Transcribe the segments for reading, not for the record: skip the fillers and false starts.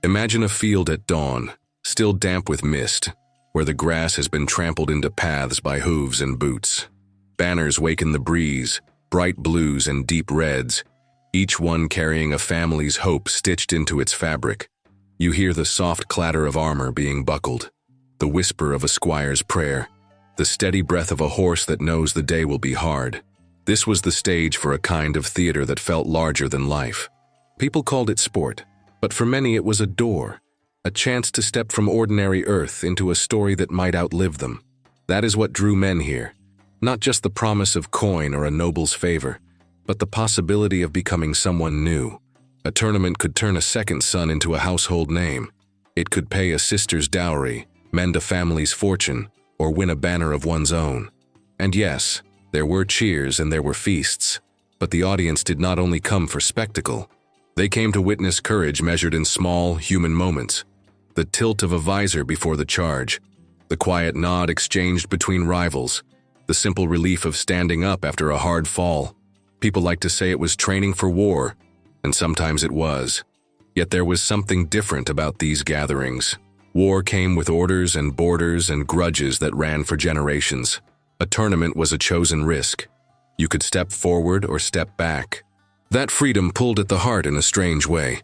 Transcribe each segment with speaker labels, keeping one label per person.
Speaker 1: Imagine a field at dawn, still damp with mist, where the grass has been trampled into paths by hooves and boots. Banners wake in the breeze, bright blues and deep reds, each one carrying a family's hope stitched into its fabric. You hear the soft clatter of armor being buckled, the whisper of a squire's prayer, the steady breath of a horse that knows the day will be hard. This was the stage for a kind of theater that felt larger than life. People called it sport, but for many it was a door, a chance to step from ordinary earth into a story that might outlive them. That is what drew men here, not just the promise of coin or a noble's favor, but the possibility of becoming someone new. A tournament could turn a second son into a household name. It could pay a sister's dowry, mend a family's fortune, or win a banner of one's own. And yes, there were cheers and there were feasts, but the audience did not only come for spectacle. They came to witness courage measured in small, human moments. The tilt of a visor before the charge, the quiet nod exchanged between rivals, the simple relief of standing up after a hard fall. People like to say it was training for war, and sometimes it was. Yet there was something different about these gatherings. War came with orders and borders and grudges that ran for generations. A tournament was a chosen risk. You could step forward or step back. That freedom pulled at the heart in a strange way.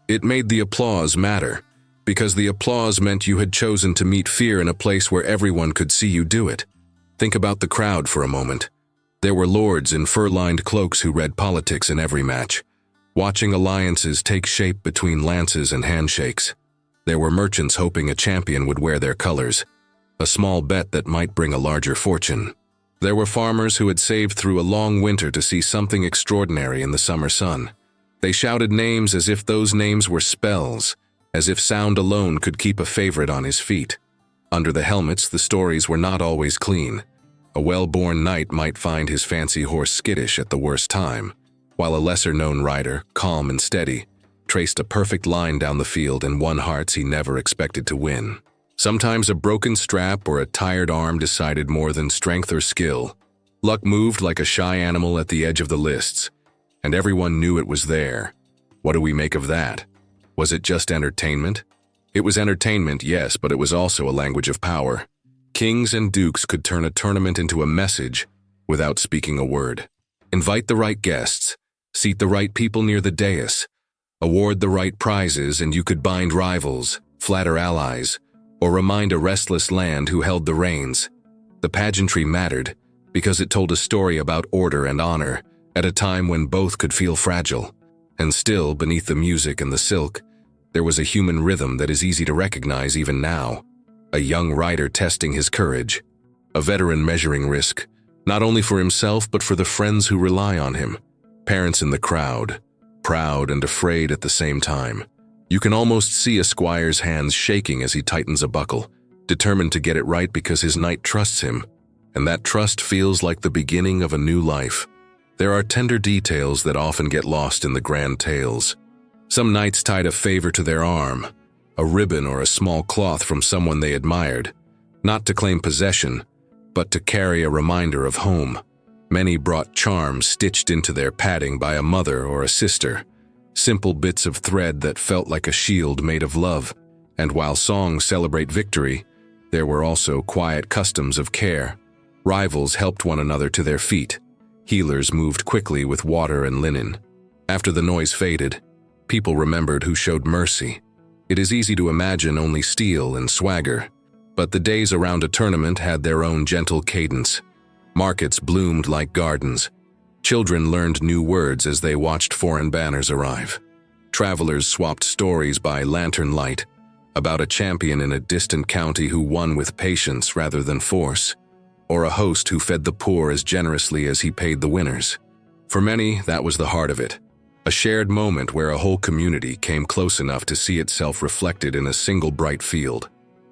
Speaker 1: It made the applause matter, because the applause meant you had chosen to meet fear in a place where everyone could see you do it. Think about the crowd for a moment. There were lords in fur-lined cloaks who read politics in every match, watching alliances take shape between lances and handshakes. There were merchants hoping a champion would wear their colors, a small bet that might bring a larger fortune. There were farmers who had saved through a long winter to see something extraordinary in the summer sun. They shouted names as if those names were spells, as if sound alone could keep a favorite on his feet. Under the helmets, the stories were not always clean. A well-born knight might find his fancy horse skittish at the worst time, while a lesser-known rider, calm and steady, traced a perfect line down the field and won hearts he never expected to win. Sometimes a broken strap or a tired arm decided more than strength or skill. Luck moved like a shy animal at the edge of the lists, and everyone knew it was there. What do we make of that? Was it just entertainment? It was entertainment, yes, but it was also a language of power. Kings and dukes could turn a tournament into a message without speaking a word. Invite the right guests, seat the right people near the dais, award the right prizes, and you could bind rivals, flatter allies, or remind a restless land who held the reins. The pageantry mattered because it told a story about order and honor at a time when both could feel fragile. And still, beneath the music and the silk, there was a human rhythm that is easy to recognize even now. A young rider testing his courage, a veteran measuring risk, not only for himself but for the friends who rely on him. Parents in the crowd, proud and afraid at the same time. You can almost see a squire's hands shaking as he tightens a buckle, determined to get it right because his knight trusts him, and that trust feels like the beginning of a new life. There are tender details that often get lost in the grand tales. Some knights tied a favor to their arm, a ribbon or a small cloth from someone they admired, not to claim possession, but to carry a reminder of home. Many brought charms stitched into their padding by a mother or a sister, simple bits of thread that felt like a shield made of love. And while songs celebrate victory, there were also quiet customs of care. Rivals helped one another to their feet. Healers moved quickly with water and linen. After the noise faded, people remembered who showed mercy. It is easy to imagine only steel and swagger, but the days around a tournament had their own gentle cadence. Markets bloomed like gardens. Children learned new words as they watched foreign banners arrive. Travelers swapped stories by lantern light about a champion in a distant county who won with patience rather than force, or a host who fed the poor as generously as he paid the winners. For many, that was the heart of it, a shared moment where a whole community came close enough to see itself reflected in a single bright field.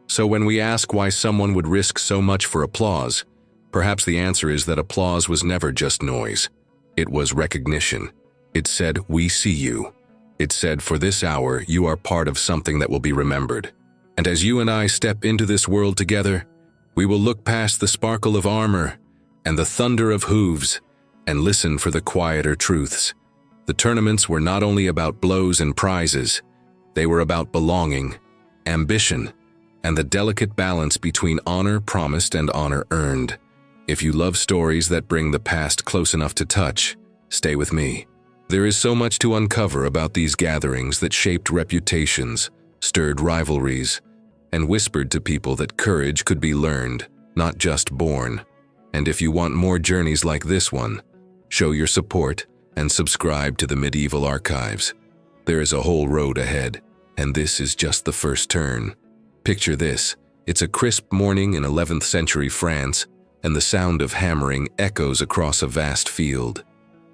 Speaker 1: So when we ask why someone would risk so much for applause, perhaps the answer is that applause was never just noise. It was recognition. It said, "We see you." It said, "For this hour, you are part of something that will be remembered." And as you and I step into this world together, we will look past the sparkle of armor and the thunder of hooves and listen for the quieter truths. The tournaments were not only about blows and prizes, They were about belonging, ambition, and the delicate balance between honor promised and honor earned. If you love stories that bring the past close enough to touch, stay with me. There is so much to uncover about these gatherings that shaped reputations, stirred rivalries, and whispered to people that courage could be learned, not just born. And if you want more journeys like this one, show your support and subscribe to the Medieval Archives. There is a whole road ahead, and this is just the first turn. Picture this: it's a crisp morning in 11th century France, and the sound of hammering echoes across a vast field.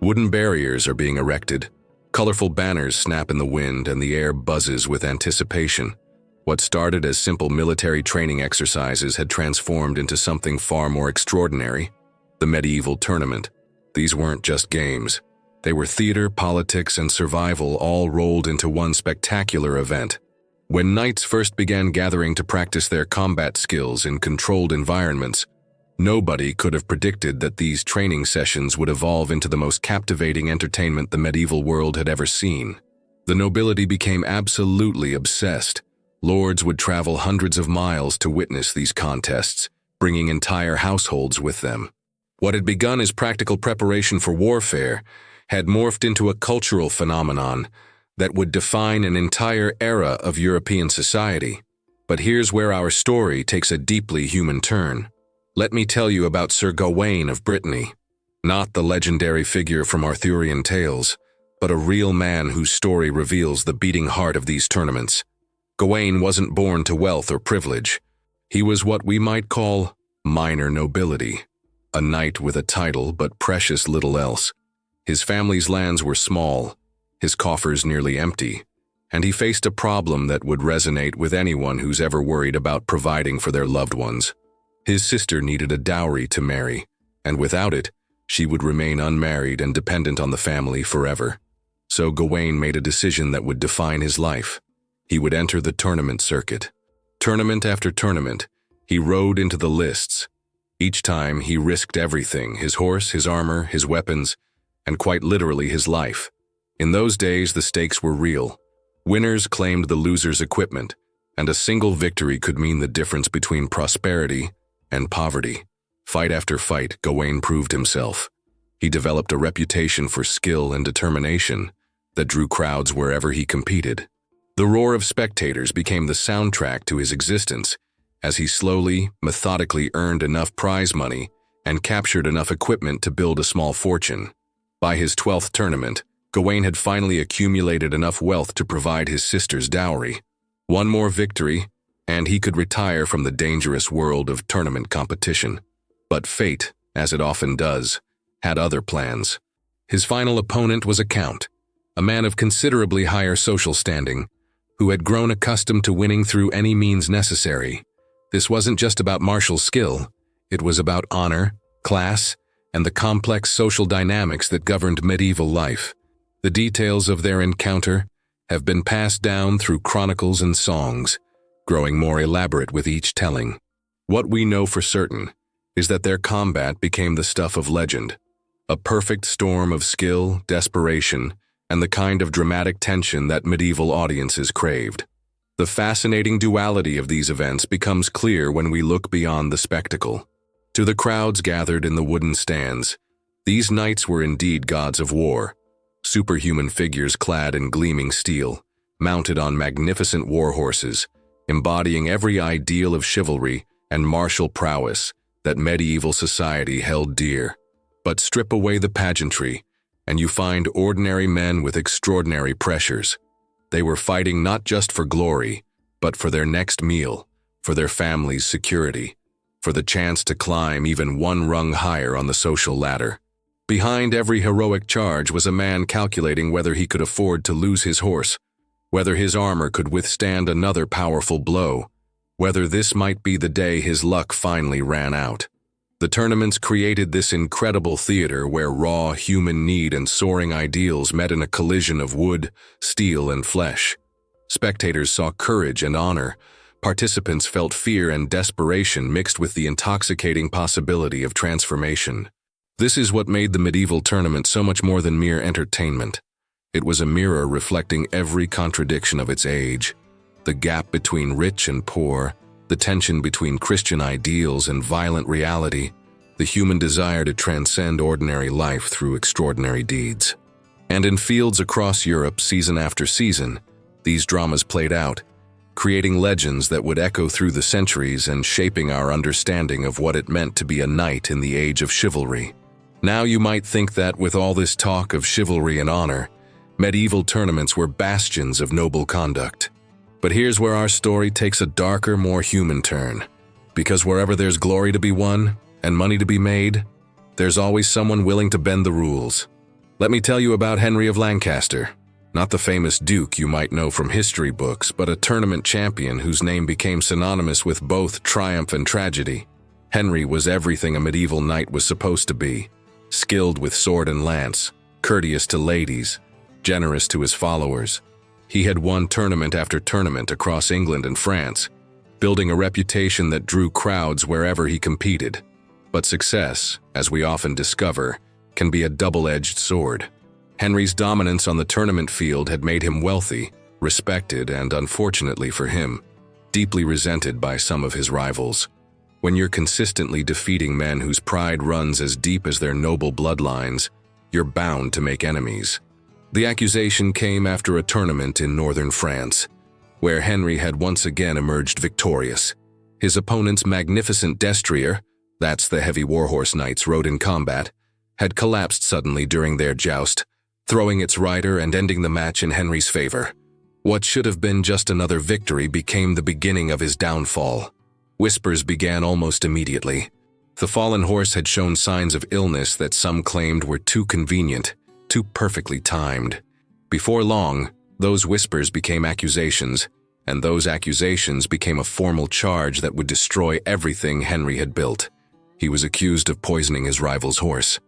Speaker 1: Wooden barriers are being erected, colorful banners snap in the wind, and the air buzzes with anticipation. What started as simple military training exercises had transformed into something far more extraordinary: the medieval tournament. These weren't just games. They were theater, politics, and survival all rolled into one spectacular event. When knights first began gathering to practice their combat skills in controlled environments, nobody could have predicted that these training sessions would evolve into the most captivating entertainment the medieval world had ever seen. The nobility became absolutely obsessed. Lords would travel hundreds of miles to witness these contests, bringing entire households with them. What had begun as practical preparation for warfare had morphed into a cultural phenomenon that would define an entire era of European society. But here's where our story takes a deeply human turn. Let me tell you about Sir Gawain of Brittany, not the legendary figure from Arthurian tales, but a real man whose story reveals the beating heart of these tournaments. Gawain wasn't born to wealth or privilege. He was what we might call minor nobility, a knight with a title but precious little else. His family's lands were small, his coffers nearly empty, and he faced a problem that would resonate with anyone who's ever worried about providing for their loved ones. His sister needed a dowry to marry, and without it, she would remain unmarried and dependent on the family forever. So Gawain made a decision that would define his life. He would enter the tournament circuit. Tournament after tournament, he rode into the lists. Each time, he risked everything: his horse, his armor, his weapons, and quite literally his life. In those days, the stakes were real. Winners claimed the losers' equipment, and a single victory could mean the difference between prosperity and poverty. Fight after fight, Gawain proved himself. He developed a reputation for skill and determination that drew crowds wherever he competed. The roar of spectators became the soundtrack to his existence as he slowly, methodically earned enough prize money and captured enough equipment to build a small fortune. By his 12th tournament, Gawain had finally accumulated enough wealth to provide his sister's dowry. One more victory, and he could retire from the dangerous world of tournament competition. But fate, as it often does, had other plans. His final opponent was a count, a man of considerably higher social standing, who had grown accustomed to winning through any means necessary. This wasn't just about martial skill, it was about honor, class, and the complex social dynamics that governed medieval life. The details of their encounter have been passed down through chronicles and songs, growing more elaborate with each telling. What we know for certain is that their combat became the stuff of legend, a perfect storm of skill, desperation, and the kind of dramatic tension that medieval audiences craved. The fascinating duality of these events becomes clear when we look beyond the spectacle. To the crowds gathered in the wooden stands, these knights were indeed gods of war, superhuman figures clad in gleaming steel, mounted on magnificent war horses, embodying every ideal of chivalry and martial prowess that medieval society held dear. But strip away the pageantry, and you find ordinary men with extraordinary pressures. They were fighting not just for glory, but for their next meal, for their family's security, for the chance to climb even one rung higher on the social ladder. Behind every heroic charge was a man calculating whether he could afford to lose his horse, whether his armor could withstand another powerful blow, whether this might be the day his luck finally ran out. The tournaments created this incredible theater where raw human need and soaring ideals met in a collision of wood, steel, and flesh. Spectators saw courage and honor. Participants felt fear and desperation mixed with the intoxicating possibility of transformation. This is what made the medieval tournament so much more than mere entertainment. It was a mirror reflecting every contradiction of its age. The gap between rich and poor, the tension between Christian ideals and violent reality, the human desire to transcend ordinary life through extraordinary deeds. And in fields across Europe, season after season, these dramas played out, creating legends that would echo through the centuries and shaping our understanding of what it meant to be a knight in the age of chivalry. Now you might think that with all this talk of chivalry and honor, medieval tournaments were bastions of noble conduct. But here's where our story takes a darker, more human turn. Because wherever there's glory to be won and money to be made, there's always someone willing to bend the rules. Let me tell you about Henry of Lancaster. Not the famous duke you might know from history books, but a tournament champion whose name became synonymous with both triumph and tragedy. Henry was everything a medieval knight was supposed to be. Skilled with sword and lance, courteous to ladies, generous to his followers. He had won tournament after tournament across England and France, building a reputation that drew crowds wherever he competed. But success, as we often discover, can be a double-edged sword. Henry's dominance on the tournament field had made him wealthy, respected, and unfortunately for him, deeply resented by some of his rivals. When you're consistently defeating men whose pride runs as deep as their noble bloodlines, you're bound to make enemies. The accusation came after a tournament in northern France, where Henry had once again emerged victorious. His opponent's magnificent destrier, that's the heavy warhorse knights rode in combat, had collapsed suddenly during their joust, throwing its rider and ending the match in Henry's favor. What should have been just another victory became the beginning of his downfall. Whispers began almost immediately. The fallen horse had shown signs of illness that some claimed were too convenient, too perfectly timed. Before long, those whispers became accusations, and those accusations became a formal charge that would destroy everything Henry had built. He was accused of poisoning his rival's horse.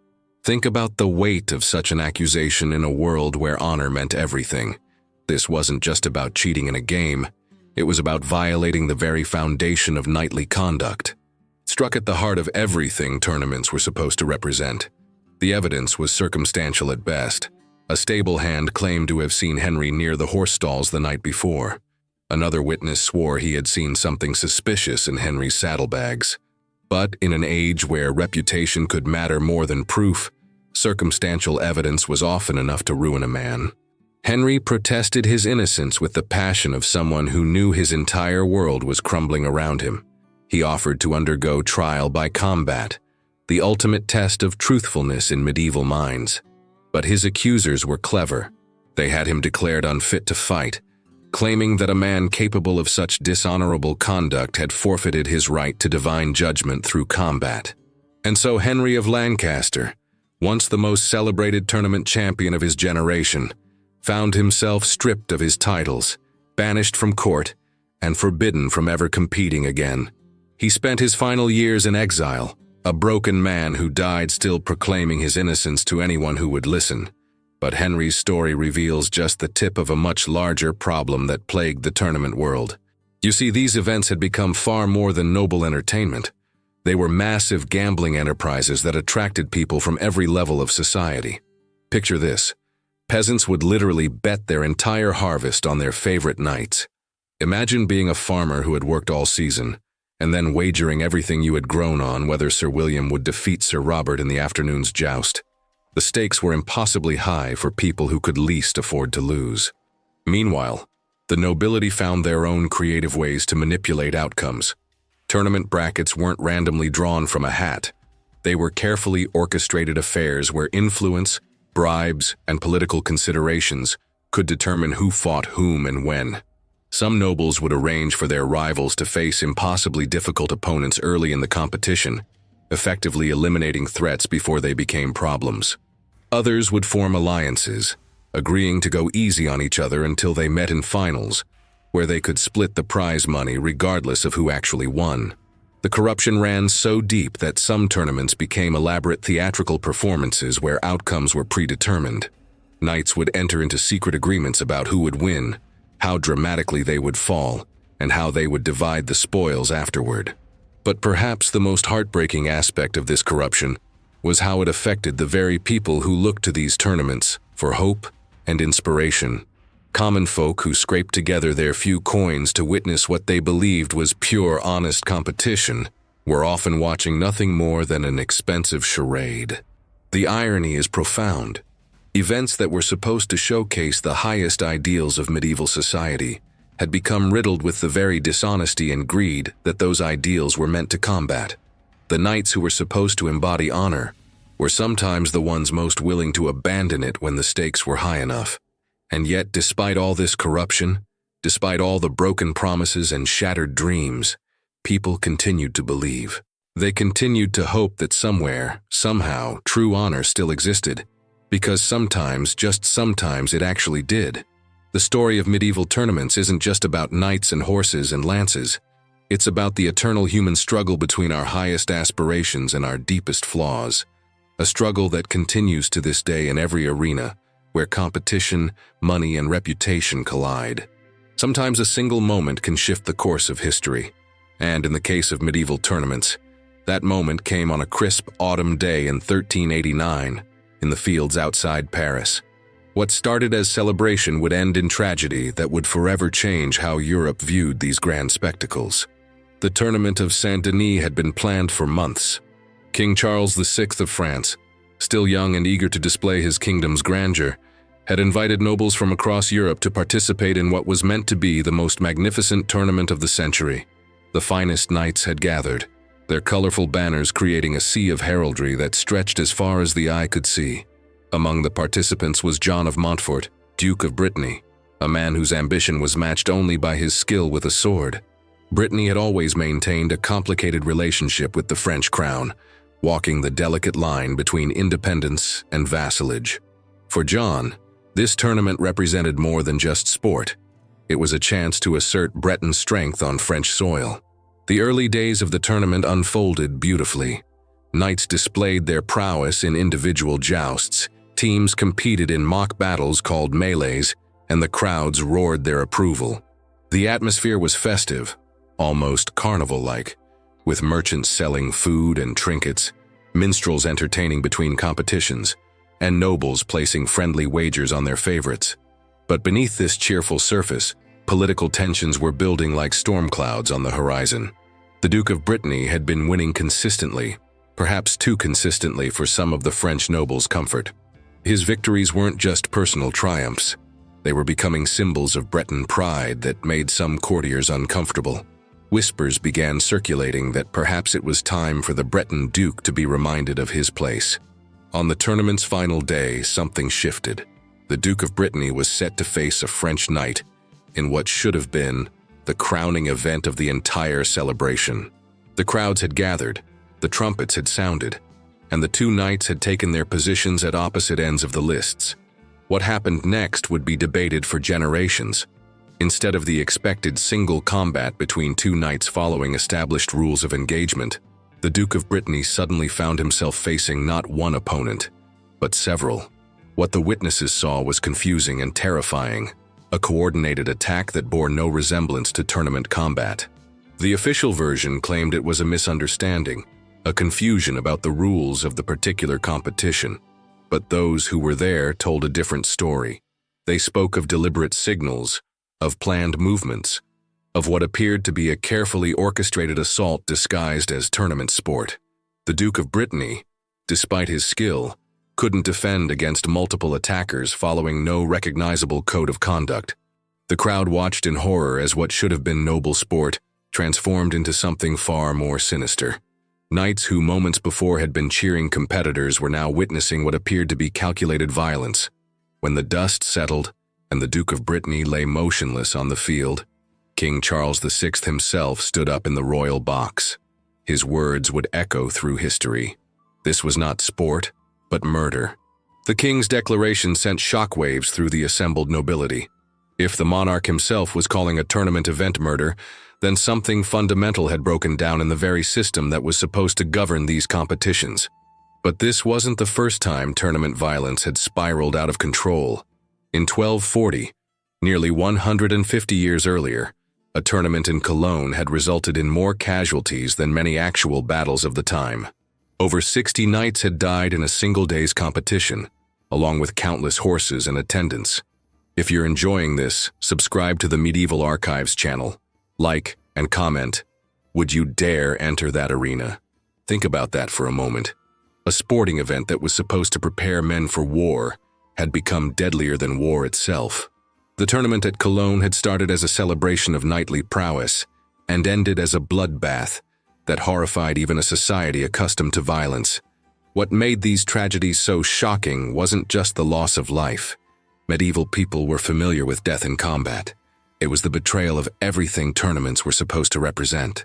Speaker 1: Think about the weight of such an accusation in a world where honor meant everything. This wasn't just about cheating in a game. It was about violating the very foundation of knightly conduct. It struck at the heart of everything tournaments were supposed to represent. The evidence was circumstantial at best. A stable hand claimed to have seen Henry near the horse stalls the night before. Another witness swore he had seen something suspicious in Henry's saddlebags. But in an age where reputation could matter more than proof, circumstantial evidence was often enough to ruin a man. Henry protested his innocence with the passion of someone who knew his entire world was crumbling around him. He offered to undergo trial by combat, the ultimate test of truthfulness in medieval minds. But his accusers were clever. They had him declared unfit to fight, claiming that a man capable of such dishonorable conduct had forfeited his right to divine judgment through combat. And so Henry of Lancaster, once the most celebrated tournament champion of his generation, found himself stripped of his titles, banished from court, and forbidden from ever competing again. He spent his final years in exile, a broken man who died still proclaiming his innocence to anyone who would listen. But Henry's story reveals just the tip of a much larger problem that plagued the tournament world. You see, these events had become far more than noble entertainment. They were massive gambling enterprises that attracted people from every level of society. Picture this. Peasants would literally bet their entire harvest on their favorite knights. Imagine being a farmer who had worked all season, and then wagering everything you had grown on whether Sir William would defeat Sir Robert in the afternoon's joust. The stakes were impossibly high for people who could least afford to lose. Meanwhile, the nobility found their own creative ways to manipulate outcomes. Tournament brackets weren't randomly drawn from a hat. They were carefully orchestrated affairs where influence, bribes, and political considerations could determine who fought whom and when. Some nobles would arrange for their rivals to face impossibly difficult opponents early in the competition, effectively eliminating threats before they became problems. Others would form alliances, agreeing to go easy on each other until they met in finals, where they could split the prize money regardless of who actually won. The corruption ran so deep that some tournaments became elaborate theatrical performances where outcomes were predetermined. Knights would enter into secret agreements about who would win, how dramatically they would fall, and how they would divide the spoils afterward. But perhaps the most heartbreaking aspect of this corruption was how it affected the very people who looked to these tournaments for hope and inspiration. Common folk who scraped together their few coins to witness what they believed was pure, honest competition were often watching nothing more than an expensive charade. The irony is profound. Events that were supposed to showcase the highest ideals of medieval society had become riddled with the very dishonesty and greed that those ideals were meant to combat. The knights who were supposed to embody honor were sometimes the ones most willing to abandon it when the stakes were high enough. And yet, despite all this corruption, despite all the broken promises and shattered dreams, people continued to believe. They continued to hope that somewhere, somehow, true honor still existed, because sometimes, just sometimes, it actually did. The story of medieval tournaments isn't just about knights and horses and lances. It's about the eternal human struggle between our highest aspirations and our deepest flaws. A struggle that continues to this day in every arena, where competition, money, and reputation collide. Sometimes a single moment can shift the course of history. And in the case of medieval tournaments, that moment came on a crisp autumn day in 1389, in the fields outside Paris. What started as celebration would end in tragedy that would forever change how Europe viewed these grand spectacles. The tournament of Saint-Denis had been planned for months. King Charles VI of France, still young and eager to display his kingdom's grandeur, had invited nobles from across Europe to participate in what was meant to be the most magnificent tournament of the century. The finest knights had gathered, their colorful banners creating a sea of heraldry that stretched as far as the eye could see. Among the participants was John of Montfort, Duke of Brittany, a man whose ambition was matched only by his skill with a sword. Brittany had always maintained a complicated relationship with the French crown, walking the delicate line between independence and vassalage. For John, this tournament represented more than just sport. It was a chance to assert Breton strength on French soil. The early days of the tournament unfolded beautifully. Knights displayed their prowess in individual jousts, teams competed in mock battles called melees, and the crowds roared their approval. The atmosphere was festive, almost carnival-like, with merchants selling food and trinkets, minstrels entertaining between competitions, and nobles placing friendly wagers on their favorites. But beneath this cheerful surface, political tensions were building like storm clouds on the horizon. The Duke of Brittany had been winning consistently, perhaps too consistently for some of the French nobles' comfort. His victories weren't just personal triumphs. They were becoming symbols of Breton pride that made some courtiers uncomfortable. Whispers began circulating that perhaps it was time for the Breton Duke to be reminded of his place. On the tournament's final day, something shifted. The Duke of Brittany was set to face a French knight in what should have been the crowning event of the entire celebration. The crowds had gathered, the trumpets had sounded, and the two knights had taken their positions at opposite ends of the lists. What happened next would be debated for generations. Instead of the expected single combat between two knights following established rules of engagement, the Duke of Brittany suddenly found himself facing not one opponent, but several. What the witnesses saw was confusing and terrifying, a coordinated attack that bore no resemblance to tournament combat. The official version claimed it was a misunderstanding, a confusion about the rules of the particular competition. But those who were there told a different story. They spoke of deliberate signals, of planned movements, of what appeared to be a carefully orchestrated assault disguised as tournament sport. The Duke of Brittany, despite his skill, couldn't defend against multiple attackers following no recognizable code of conduct. The crowd watched in horror as what should have been noble sport transformed into something far more sinister. Knights who moments before had been cheering competitors were now witnessing what appeared to be calculated violence. When the dust settled and the Duke of Brittany lay motionless on the field, King Charles VI himself stood up in the royal box. His words would echo through history. This was not sport, but murder. The king's declaration sent shockwaves through the assembled nobility. If the monarch himself was calling a tournament event murder, then something fundamental had broken down in the very system that was supposed to govern these competitions. But this wasn't the first time tournament violence had spiraled out of control. In 1240, nearly 150 years earlier, a tournament in Cologne had resulted in more casualties than many actual battles of the time. Over 60 knights had died in a single day's competition. along with countless horses and attendants. If you're enjoying this, subscribe to the Medieval Archives channel. Like and comment. Would you dare enter that arena? Think about that for a moment. A sporting event that was supposed to prepare men for war had become deadlier than war itself. The tournament at Cologne had started as a celebration of knightly prowess and ended as a bloodbath that horrified even a society accustomed to violence. What made these tragedies so shocking wasn't just the loss of life. Medieval people were familiar with death in combat. It was the betrayal of everything tournaments were supposed to represent.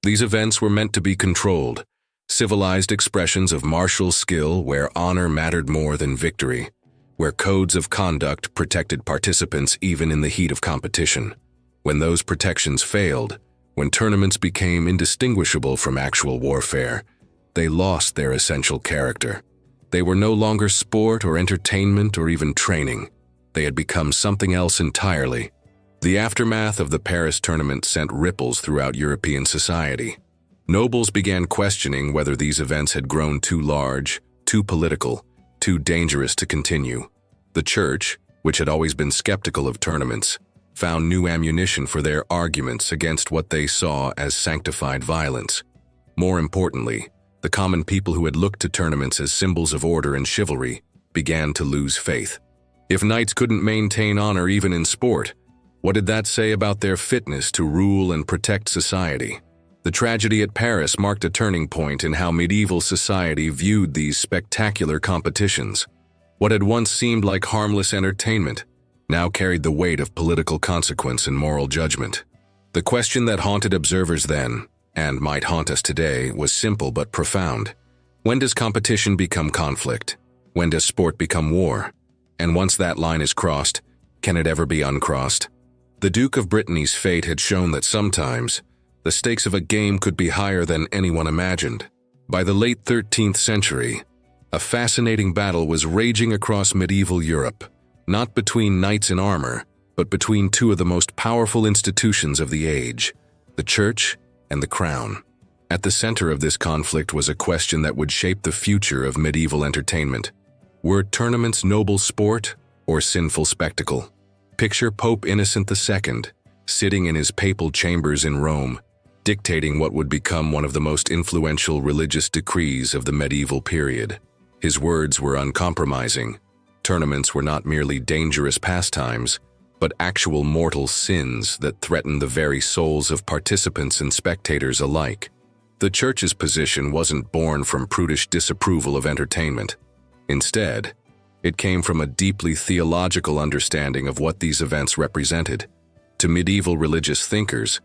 Speaker 1: These events were meant to be controlled, civilized expressions of martial skill where honor mattered more than victory, where codes of conduct protected participants even in the heat of competition. When those protections failed, when tournaments became indistinguishable from actual warfare, they lost their essential character. They were no longer sport or entertainment or even training. They had become something else entirely. The aftermath of the Paris tournament sent ripples throughout European society. Nobles began questioning whether these events had grown too large, too political, too dangerous to continue. The Church, which had always been skeptical of tournaments, found new ammunition for their arguments against what they saw as sanctified violence. More importantly, the common people who had looked to tournaments as symbols of order and chivalry began to lose faith. If knights couldn't maintain honor even in sport, what did that say about their fitness to rule and protect society? The tragedy at Paris marked a turning point in how medieval society viewed these spectacular competitions. What had once seemed like harmless entertainment now carried the weight of political consequence and moral judgment. The question that haunted observers then, and might haunt us today, was simple but profound. When does competition become conflict? When does sport become war? And once that line is crossed, can it ever be uncrossed? The Duke of Brittany's fate had shown that sometimes the stakes of a game could be higher than anyone imagined. By the late 13th century, a fascinating battle was raging across medieval Europe, not between knights in armor, but between two of the most powerful institutions of the age, the Church and the Crown. At the center of this conflict was a question that would shape the future of medieval entertainment. Were tournaments noble sport or sinful spectacle? Picture Pope Innocent II, sitting in his papal chambers in Rome, dictating what would become one of the most influential religious decrees of the medieval period. His words were uncompromising. Tournaments were not merely dangerous pastimes, but actual mortal sins that threatened the very souls of participants and spectators alike. The Church's position wasn't born from prudish disapproval of entertainment. Instead, it came from a deeply theological understanding of what these events represented. To medieval religious thinkers,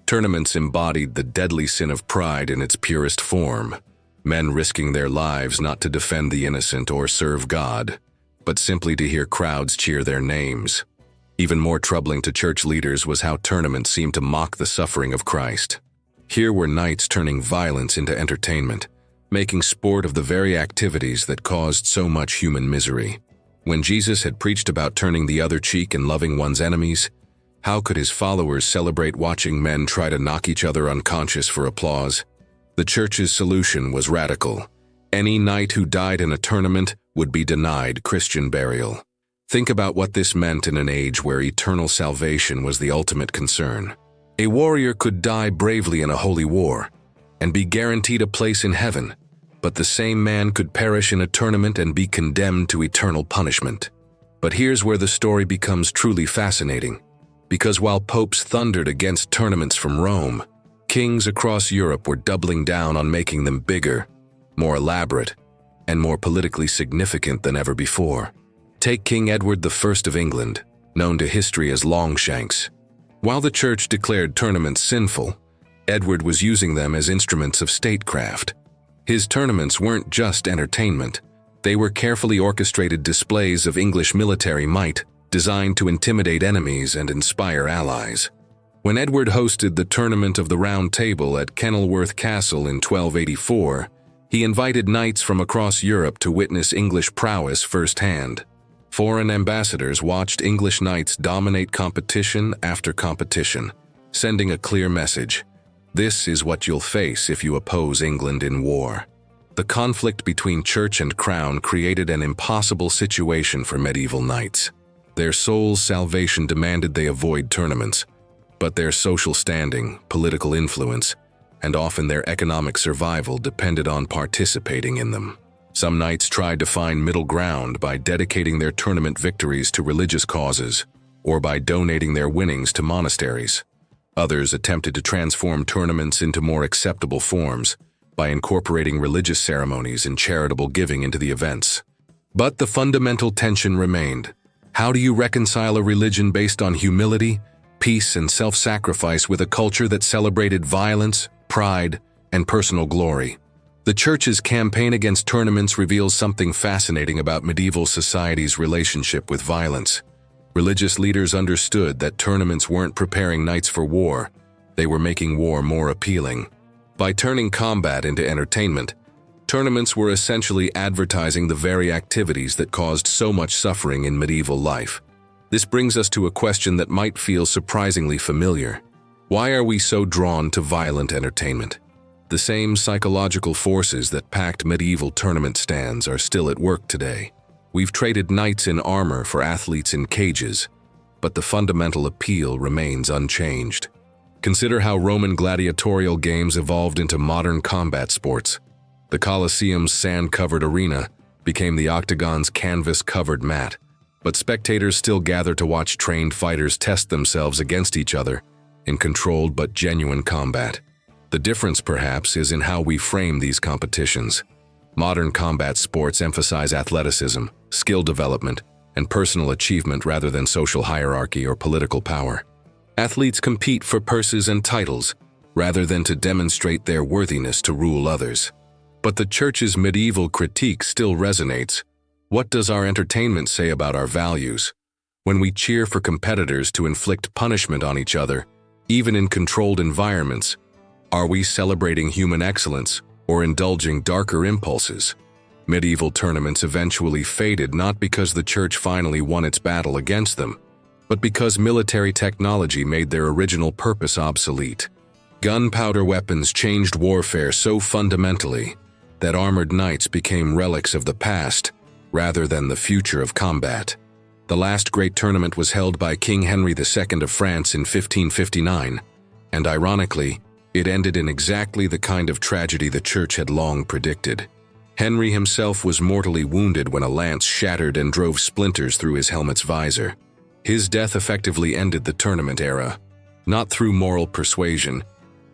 Speaker 1: tournaments embodied the deadly sin of pride in its purest form, men risking their lives not to defend the innocent or serve God, but simply to hear crowds cheer their names. Even more troubling to church leaders was how tournaments seemed to mock the suffering of Christ. Here were knights turning violence into entertainment, making sport of the very activities that caused so much human misery. When Jesus had preached about turning the other cheek and loving one's enemies, how could his followers celebrate watching men try to knock each other unconscious for applause? The Church's solution was radical. Any knight who died in a tournament would be denied Christian burial. Think about what this meant in an age where eternal salvation was the ultimate concern. A warrior could die bravely in a holy war and be guaranteed a place in heaven, but the same man could perish in a tournament and be condemned to eternal punishment. But here's where the story becomes truly fascinating. Because while popes thundered against tournaments from Rome, kings across Europe were doubling down on making them bigger, more elaborate, and more politically significant than ever before. Take King Edward I of England, known to history as Longshanks. While the Church declared tournaments sinful, Edward was using them as instruments of statecraft. His tournaments weren't just entertainment. They were carefully orchestrated displays of English military might, designed to intimidate enemies and inspire allies. When Edward hosted the Tournament of the Round Table at Kenilworth Castle in 1284, he invited knights from across Europe to witness English prowess firsthand. Foreign ambassadors watched English knights dominate competition after competition, sending a clear message: this is what you'll face if you oppose England in war. The conflict between church and crown created an impossible situation for medieval knights. Their soul's salvation demanded they avoid tournaments, but their social standing, political influence, and often their economic survival depended on participating in them. Some knights tried to find middle ground by dedicating their tournament victories to religious causes or by donating their winnings to monasteries. Others attempted to transform tournaments into more acceptable forms by incorporating religious ceremonies and charitable giving into the events. But the fundamental tension remained. How do you reconcile a religion based on humility, peace, and self-sacrifice with a culture that celebrated violence, pride, and personal glory? The Church's campaign against tournaments reveals something fascinating about medieval society's relationship with violence. Religious leaders understood that tournaments weren't preparing knights for war, they were making war more appealing. By turning combat into entertainment, tournaments were essentially advertising the very activities that caused so much suffering in medieval life. This brings us to a question that might feel surprisingly familiar. Why are we so drawn to violent entertainment? The same psychological forces that packed medieval tournament stands are still at work today. We've traded knights in armor for athletes in cages, but the fundamental appeal remains unchanged. Consider how Roman gladiatorial games evolved into modern combat sports. The Colosseum's sand-covered arena became the octagon's canvas-covered mat, but spectators still gather to watch trained fighters test themselves against each other in controlled but genuine combat. The difference, perhaps, is in how we frame these competitions. Modern combat sports emphasize athleticism, skill development, and personal achievement rather than social hierarchy or political power. Athletes compete for purses and titles, rather than to demonstrate their worthiness to rule others. But the Church's medieval critique still resonates. What does our entertainment say about our values? When we cheer for competitors to inflict punishment on each other, even in controlled environments, are we celebrating human excellence or indulging darker impulses? Medieval tournaments eventually faded not because the Church finally won its battle against them, but because military technology made their original purpose obsolete. Gunpowder weapons changed warfare so fundamentally that armored knights became relics of the past rather than the future of combat. The last great tournament was held by King Henry II of France in 1559, and ironically, it ended in exactly the kind of tragedy the Church had long predicted. Henry himself was mortally wounded when a lance shattered and drove splinters through his helmet's visor. His death effectively ended the tournament era, not through moral persuasion,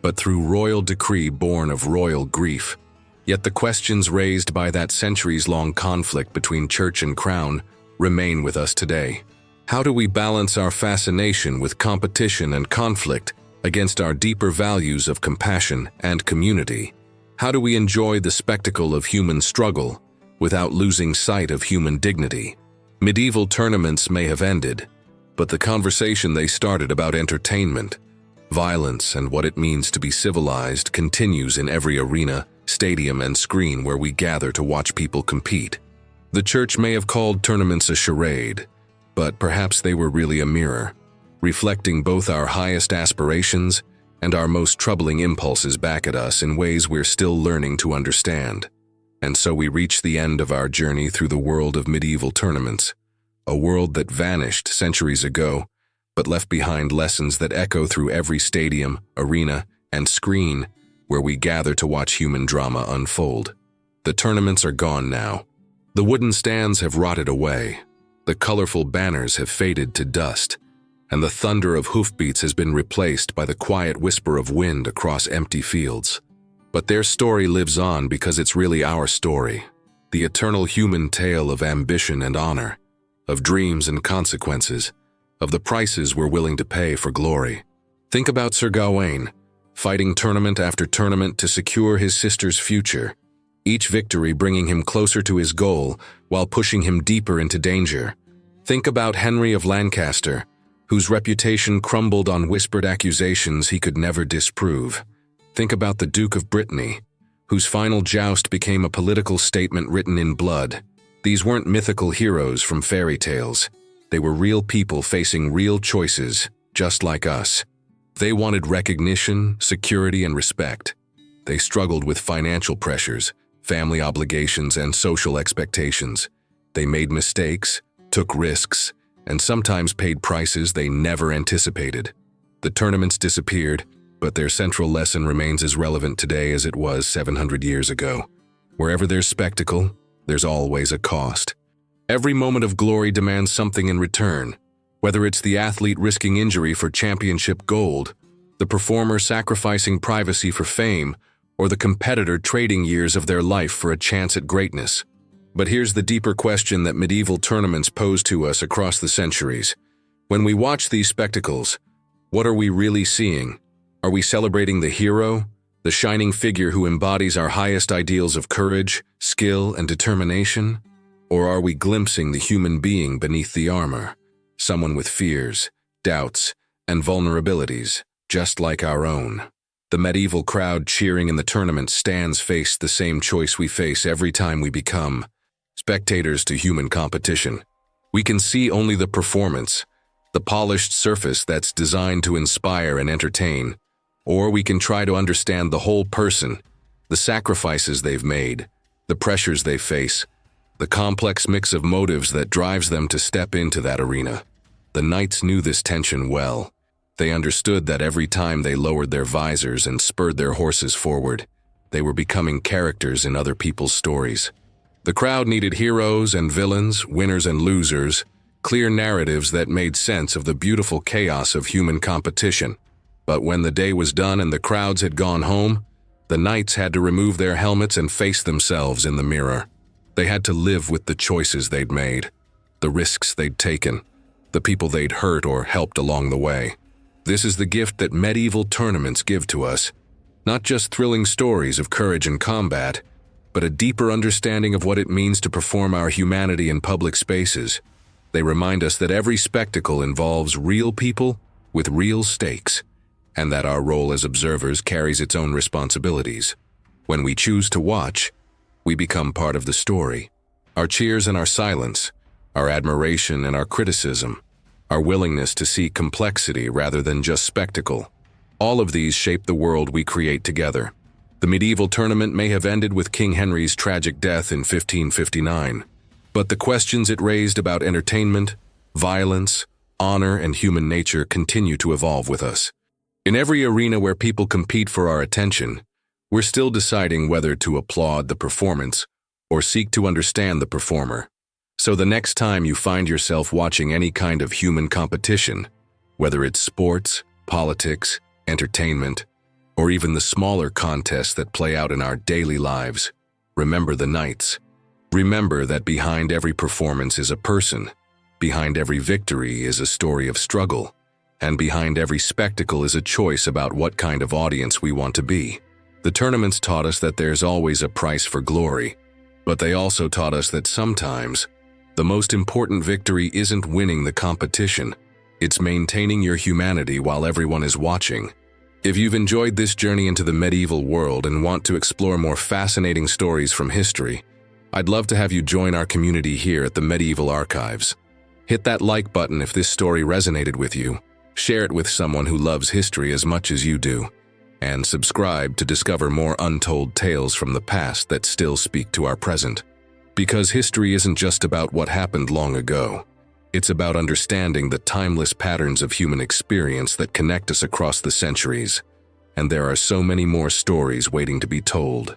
Speaker 1: but through royal decree born of royal grief. Yet the questions raised by that centuries-long conflict between church and crown remain with us today. How do we balance our fascination with competition and conflict against our deeper values of compassion and community? How do we enjoy the spectacle of human struggle without losing sight of human dignity? Medieval tournaments may have ended, but the conversation they started about entertainment, violence, and what it means to be civilized continues in every arena, stadium, and screen where we gather to watch people compete. The Church may have called tournaments a charade, but perhaps they were really a mirror, reflecting both our highest aspirations and our most troubling impulses back at us in ways we're still learning to understand. And so we reach the end of our journey through the world of medieval tournaments, a world that vanished centuries ago, but left behind lessons that echo through every stadium, arena, and screen where we gather to watch human drama unfold. The tournaments are gone now. The wooden stands have rotted away, the colorful banners have faded to dust, and the thunder of hoofbeats has been replaced by the quiet whisper of wind across empty fields. But their story lives on because it's really our story, the eternal human tale of ambition and honor, of dreams and consequences, of the prices we're willing to pay for glory. Think about Sir Gawain, fighting tournament after tournament to secure his sister's future, each victory bringing him closer to his goal while pushing him deeper into danger. Think about Henry of Lancaster, whose reputation crumbled on whispered accusations he could never disprove. Think about the Duke of Brittany, whose final joust became a political statement written in blood. These weren't mythical heroes from fairy tales. They were real people facing real choices, just like us. They wanted recognition, security, and respect. They struggled with financial pressures, family obligations, and social expectations. They made mistakes, took risks, and sometimes paid prices they never anticipated. The tournaments disappeared, but their central lesson remains as relevant today as it was 700 years ago. Wherever there's spectacle, there's always a cost. Every moment of glory demands something in return, whether it's the athlete risking injury for championship gold, the performer sacrificing privacy for fame, or the competitor trading years of their life for a chance at greatness. But here's the deeper question that medieval tournaments pose to us across the centuries. When we watch these spectacles, what are we really seeing? Are we celebrating the hero, the shining figure who embodies our highest ideals of courage, skill, and determination? Or are we glimpsing the human being beneath the armor, someone with fears, doubts, and vulnerabilities, just like our own? The medieval crowd cheering in the tournament stands faced the same choice we face every time we become spectators to human competition. We can see only the performance, the polished surface that's designed to inspire and entertain, or we can try to understand the whole person, the sacrifices they've made, the pressures they face, the complex mix of motives that drives them to step into that arena. The knights knew this tension well. They understood that every time they lowered their visors and spurred their horses forward, they were becoming characters in other people's stories. The crowd needed heroes and villains, winners and losers, clear narratives that made sense of the beautiful chaos of human competition. But when the day was done and the crowds had gone home, the knights had to remove their helmets and face themselves in the mirror. They had to live with the choices they'd made, the risks they'd taken, the people they'd hurt or helped along the way. This is the gift that medieval tournaments give to us, not just thrilling stories of courage and combat, but a deeper understanding of what it means to perform our humanity in public spaces. They remind us that every spectacle involves real people with real stakes, and that our role as observers carries its own responsibilities. When we choose to watch, we become part of the story. Our cheers and our silence, our admiration and our criticism, our willingness to see complexity rather than just spectacle. All of these shape the world we create together. The medieval tournament may have ended with King Henry's tragic death in 1559, but the questions it raised about entertainment, violence, honor, and human nature continue to evolve with us. In every arena where people compete for our attention, we're still deciding whether to applaud the performance or seek to understand the performer. So the next time you find yourself watching any kind of human competition, whether it's sports, politics, entertainment, or even the smaller contests that play out in our daily lives, remember the knights. Remember that behind every performance is a person, behind every victory is a story of struggle, and behind every spectacle is a choice about what kind of audience we want to be. The tournaments taught us that there's always a price for glory, but they also taught us that sometimes the most important victory isn't winning the competition, it's maintaining your humanity while everyone is watching. If you've enjoyed this journey into the medieval world and want to explore more fascinating stories from history, I'd love to have you join our community here at the Medieval Archives. Hit that like button if this story resonated with you, share it with someone who loves history as much as you do, and subscribe to discover more untold tales from the past that still speak to our present. Because history isn't just about what happened long ago. It's about understanding the timeless patterns of human experience that connect us across the centuries. And there are so many more stories waiting to be told.